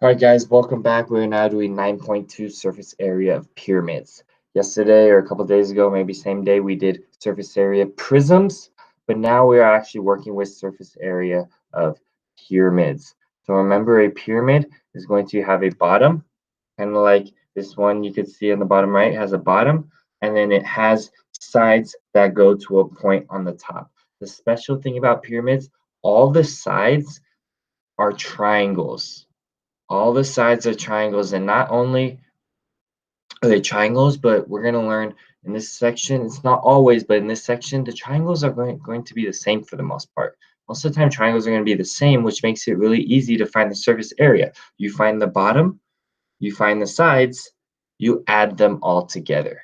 All right, guys, welcome back. We're now doing 9.2 surface area of pyramids. Yesterday or a couple days ago, maybe same day, we did surface area prisms, but now we are actually working with surface area of pyramids. So remember, a pyramid is going to have a bottom, kind of like this one you could see on the bottom right has a bottom, and then it has sides that go to a point on the top. The special thing about pyramids, all the sides are triangles. All the sides are triangles, and not only are they triangles, but we're going to learn in this section, it's not always, but in this section, the triangles are going to be the same for the most part. Most of the time, triangles are going to be the same, which makes it really easy to find the surface area. You find the bottom, you find the sides, you add them all together.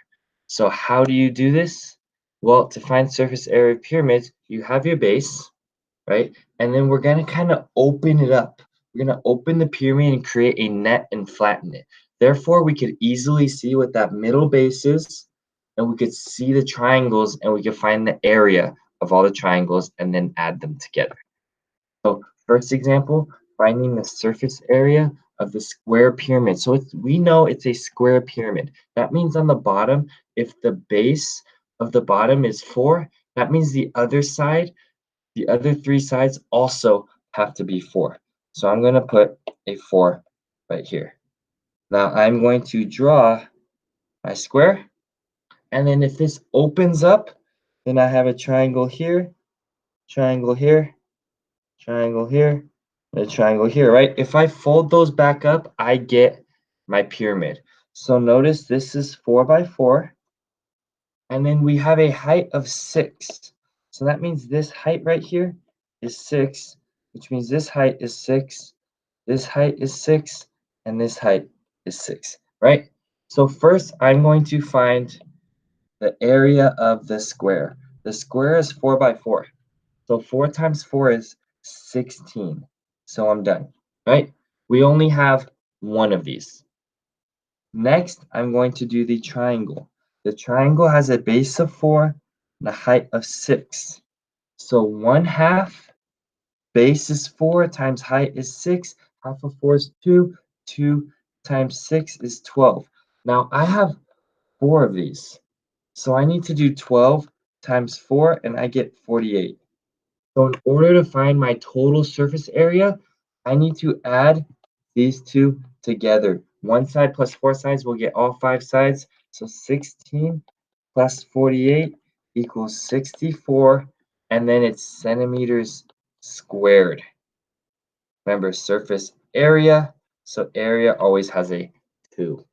So how do you do this? Well, to find surface area of pyramids, you have your base, right? And then we're going to kind of open it up. We're going to open the pyramid and create a net and flatten it. Therefore, we could easily see what that middle base is, and we could see the triangles, and we could find the area of all the triangles and then add them together. So first example, finding the surface area of the square pyramid. So we know it's a square pyramid. That means on the bottom, if the base of the bottom is 4, that means the other side, the other 3 sides also have to be 4. So I'm going to put a 4 right here. Now I'm going to draw my square. And then if this opens up, then I have a triangle here, triangle here, triangle here, and a triangle here, right? If I fold those back up, I get my pyramid. So notice this is 4 by 4. And then we have a height of 6. So that means this height right here is 6, which means this height is 6, this height is 6, and this height is 6, right? So first, I'm going to find the area of the square. The square is 4 by 4. So 4 times 4 is 16. So I'm done, right? We only have one of these. Next, I'm going to do the triangle. The triangle has a base of 4 and a height of 6. So 1/2 base is 4 times height is 6. Half of 4 is 2. 2 times 6 is 12. Now I have 4 of these. So I need to do 12 times 4 and I get 48. So in order to find my total surface area, I need to add these two together. One side plus 4 sides will get all 5 sides. So 16 plus 48 equals 64. And then it's centimeters squared. Remember, surface area. So area always has a 2.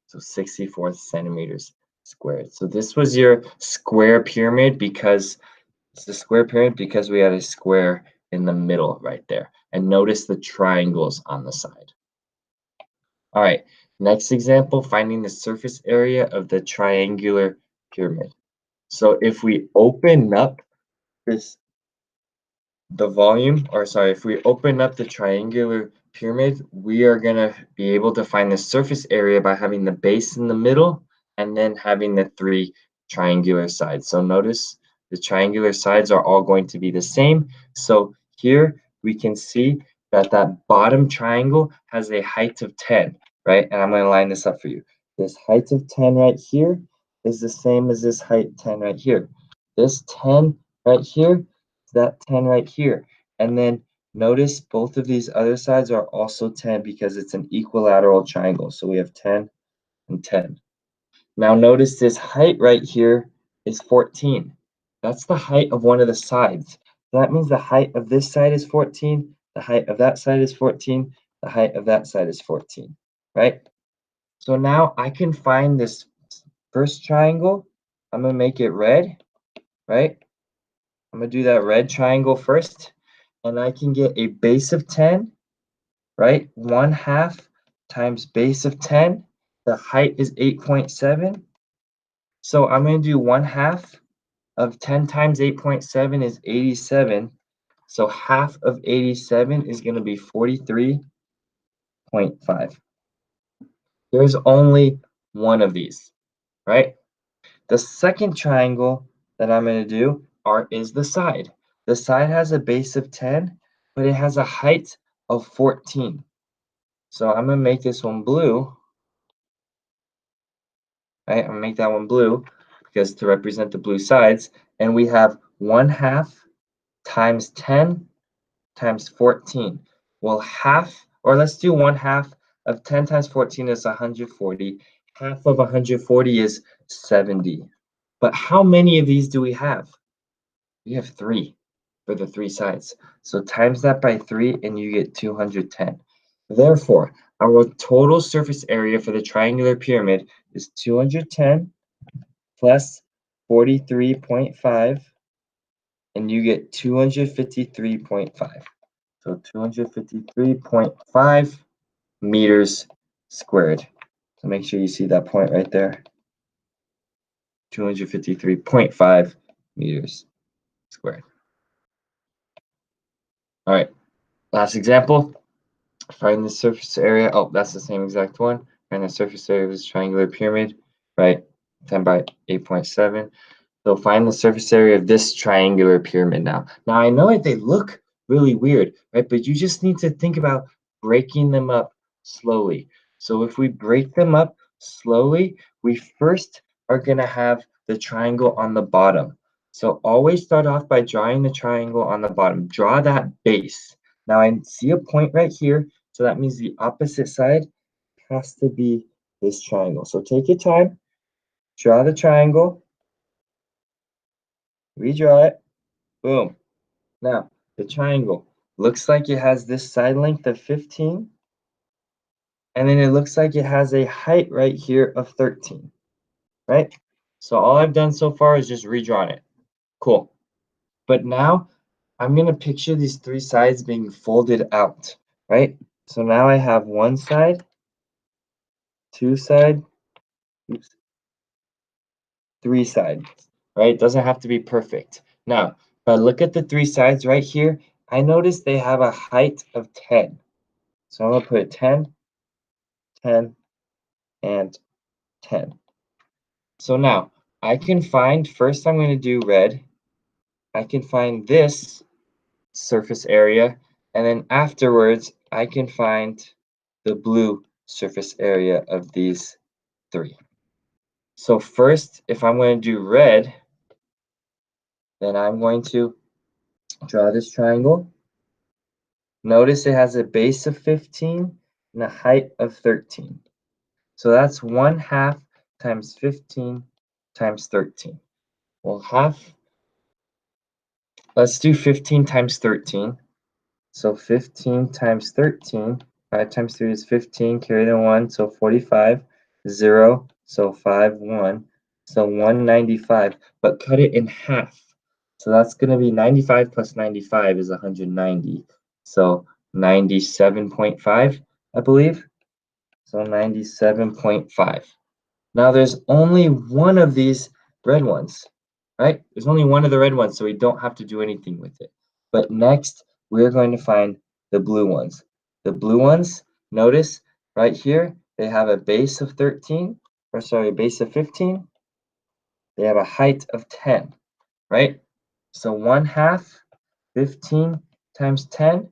So 64 centimeters squared. So this was your square pyramid because it's the square pyramid because we had a square in the middle right there. And notice the triangles on the side. All right, next example, finding the surface area of the triangular pyramid. So if we open up the volume, or sorry, if we open up the triangular pyramid, we are gonna be able to find the surface area by having the base in the middle and then having the 3 triangular sides. So notice the triangular sides are all going to be the same. So here we can see that that bottom triangle has a height of 10, right? And I'm gonna line this up for you. This height of 10 right here is the same as this height 10 right here. This 10 right here, that 10 right here. And then notice both of these other sides are also 10 because it's an equilateral triangle. So we have 10 and 10. Now notice this height right here is 14. That's the height of one of the sides. So that means the height of this side is 14, the height of that side is 14, the height of that side is 14, right? So now I can find this first triangle. I'm going to make it red, right? I'm going to do that red triangle first, and I can get a base of 10, right? 1/2 times base of 10. The height is 8.7. So I'm going to do 1/2 of 10 times 8.7 is 87. So half of 87 is going to be 43.5. There's only one of these, right? The second triangle that I'm going to do is the side. The side has a base of 10, but it has a height of 14. So I'm going to make this one blue. Right? I'm going to make that one blue because to represent the blue sides. And we have 1/2 times 10 times 14. Well, half, or let's do 1/2 of 10 times 14 is 140. Half of 140 is 70. But how many of these do we have? We have 3 for the 3 sides. So times that by 3 and you get 210. Therefore, our total surface area for the triangular pyramid is 210 plus 43.5, and you get 253.5. So 253.5 meters squared. So make sure you see that point right there. 253.5 meters squared. All right, last example. Find the surface area. Oh, that's the same exact one. Find the surface area of this triangular pyramid, right? 10 by 8.7. So find the surface area of this triangular pyramid now. Now I know that they look really weird, right? But you just need to think about breaking them up slowly. So if we break them up slowly, we first are going to have the triangle on the bottom. So always start off by drawing the triangle on the bottom. Draw that base. Now I see a point right here, so that means the opposite side has to be this triangle. So take your time, draw the triangle, redraw it, boom. Now, the triangle looks like it has this side length of 15, and then it looks like it has a height right here of 13, right? So all I've done so far is just redrawn it. Cool. But now I'm going to picture these 3 sides being folded out, right? So now I have 1 side, 2 side, oops, 3 sides, right? It doesn't have to be perfect. Now, if I look at the 3 sides right here, I notice they have a height of 10. So I'm going to put 10, 10, and 10. So now I can find, first I'm going to do red. I can find this surface area, and then afterwards I can find the blue surface area of these 3. So first, if I'm going to do red, then I'm going to draw this triangle. Notice it has a base of 15 and a height of 13. So that's 1/2 times 15 times 13. Well, let's do 15 times 13. So 15 times 13, 5 times 3 is 15, carry the 1, so 45, 0, so 5, 1, so 195, but cut it in half. So that's going to be 95 plus 95 is 190. So 97.5, I believe. So 97.5. Now there's only one of these red ones, right? There's only one of the red ones, so we don't have to do anything with it. But next, we're going to find the blue ones. The blue ones, notice right here, they have a base of 13, or sorry, a base of 15. They have a height of 10, right? So 1/2, 15 times 10.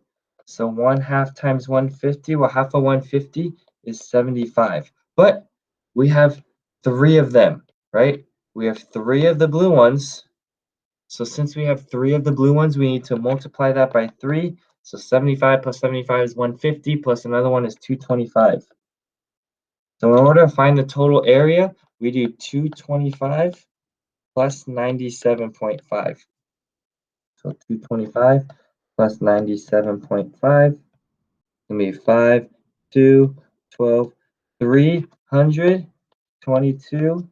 So 1/2 times 150, well, half of 150 is 75. But we have 3 of them, right? We have 3 of the blue ones. So since we have 3 of the blue ones, we need to multiply that by 3. So 75 plus 75 is 150, plus another one is 225. So in order to find the total area, we do 225 plus 97.5. So 225 plus 97.5 gonna be 5, 2, 12, 322.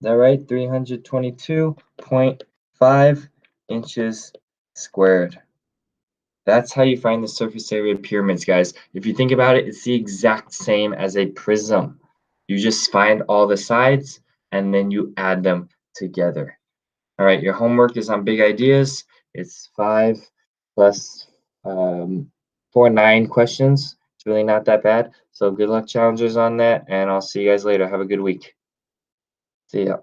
Is that right? 322.5 inches squared. That's how you find the surface area of pyramids, guys. If you think about it, it's the exact same as a prism. You just find all the sides and then you add them together. All right, your homework is on big ideas. It's 5 plus 4, 9 questions. It's really not that bad. So good luck, challengers, on that, and I'll see you guys later. Have a good week. See ya.